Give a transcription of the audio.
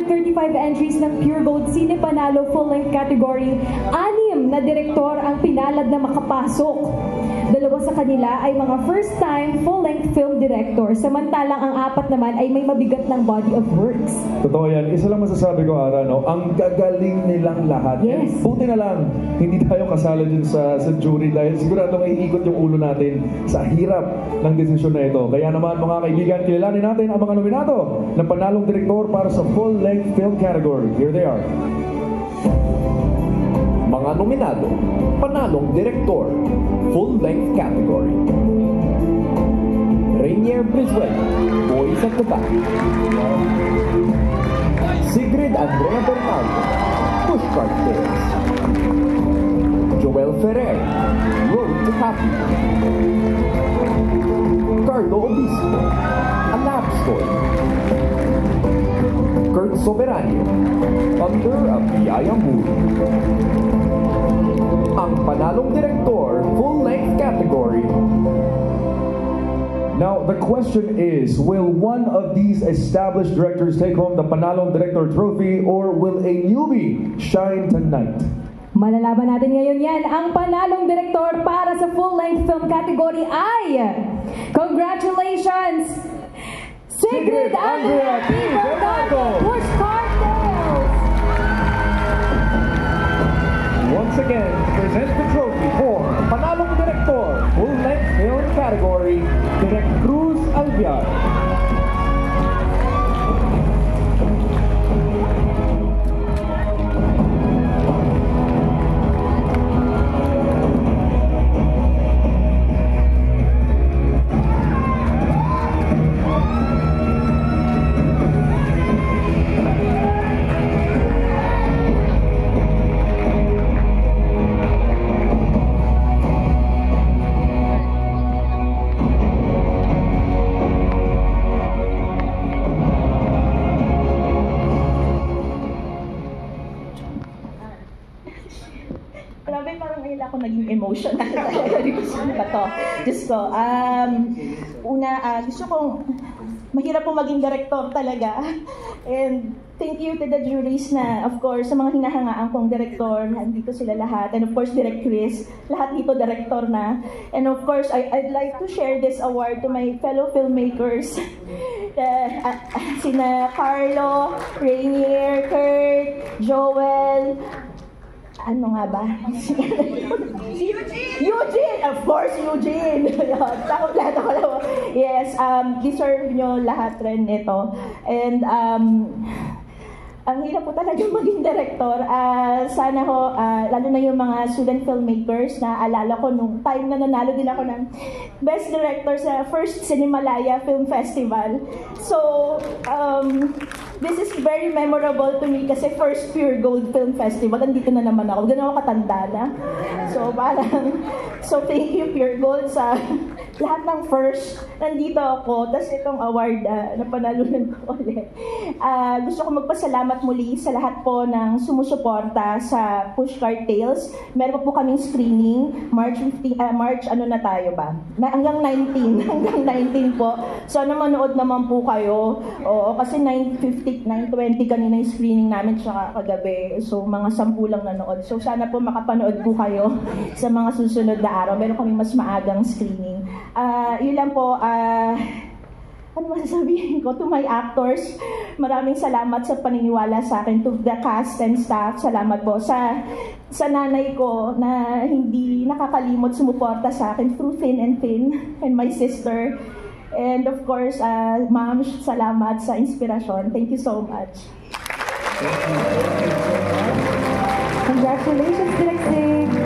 135 entries ng Pure Gold Cine Panalo full-length category, 6 na direktor ang pinalad na makapasok. 2 sa kanila ay mga first-time full-length film director, samantalang ang 4 naman ay may mabigat ng body of works. Totoo yan. Isa lang masasabi ko, Ara, no? Ang gagaling nilang lahat. Yes. And buti na lang, hindi tayo kasala dun sa jury dahil sigurado may iikot yung ulo natin sa hirap ng desisyon na ito. Kaya naman, mga kaibigan, kilalanin natin ang mga nominado ng panalong direktor para sa full-length film category. Here they are. Mga nominado, panalong direktor, full-length category. Rainier Brizuela, Boys at the Back. Sigrid Andrea Bernardo, Pushcart Tales. Joel Ferrer, Road to Happy. Carlo Obispo, A Love Story. Kurt Soberano, Under a Biyayang Movie. Ang panalong direktor, full-length category. Now, the question is, will one of these established directors take home the Panalong Director Trophy or will a newbie shine tonight? Malalaman natin ngayon yan. Ang panalong direktor para sa full-length film category ay, congratulations, Sigrid Andrea P. Bernardo, Pushcart Tales! Once again, present the trophy for Panalong Director, full-length film category, Direk Cruz Alviar. Grabe, parang ngayon ako naging emotional. Gusto ba to? Diyos ko. Gusto kong, mahirap po maging director talaga. And thank you to the juries na, of course, sa mga hinahangaan kong director, nandito sila lahat. And of course, Direk Chris, lahat dito director na. And of course, I'd like to share this award to my fellow filmmakers. Sina Carlo, Rainier, Kurt, Joel, ano nga ba? Eugene! Of course, Eugene! Kompleto ko lang. Yes, deserve nyo lahat rin ito. And ang hirap po talaga maging director. Sana ho, lalo na yung mga student filmmakers na alala ko nung time na nanalo din ako ng Best Director sa First Cinemalaya Film Festival. So, this is very memorable to me kasi first Pure Gold Film Festival. Nandito na naman ako. Ganun ako katanda na. So thank you Pure Gold sa lahat ng first. Nandito ako. Tapos itong award na panalunan ko ulit. Gusto ko magpasalamat muli sa lahat po ng sumusuporta sa Pushcart Tales. Meron po kaming screening. March 15, ano na tayo ba? Hanggang 19. Hanggang 19 po. So manood naman po kayo. Oo, kasi 9:20 kanina yung screening namin tsaka kagabi. So mga 10 lang nanood. So sana po makapanood po kayo sa mga susunod na araw. Meron kami mas maagang screening. Yun lang po. Ano masasabihin ko? To my actors, maraming salamat sa paniniwala sa akin. To the cast and staff, salamat po. Sa nanay ko na hindi nakakalimot sumuporta sa akin through thin and thin, and my sister. And of course, ma'am, salamat sa inspirasyon. Thank you so much. Congratulations, Direk Sig!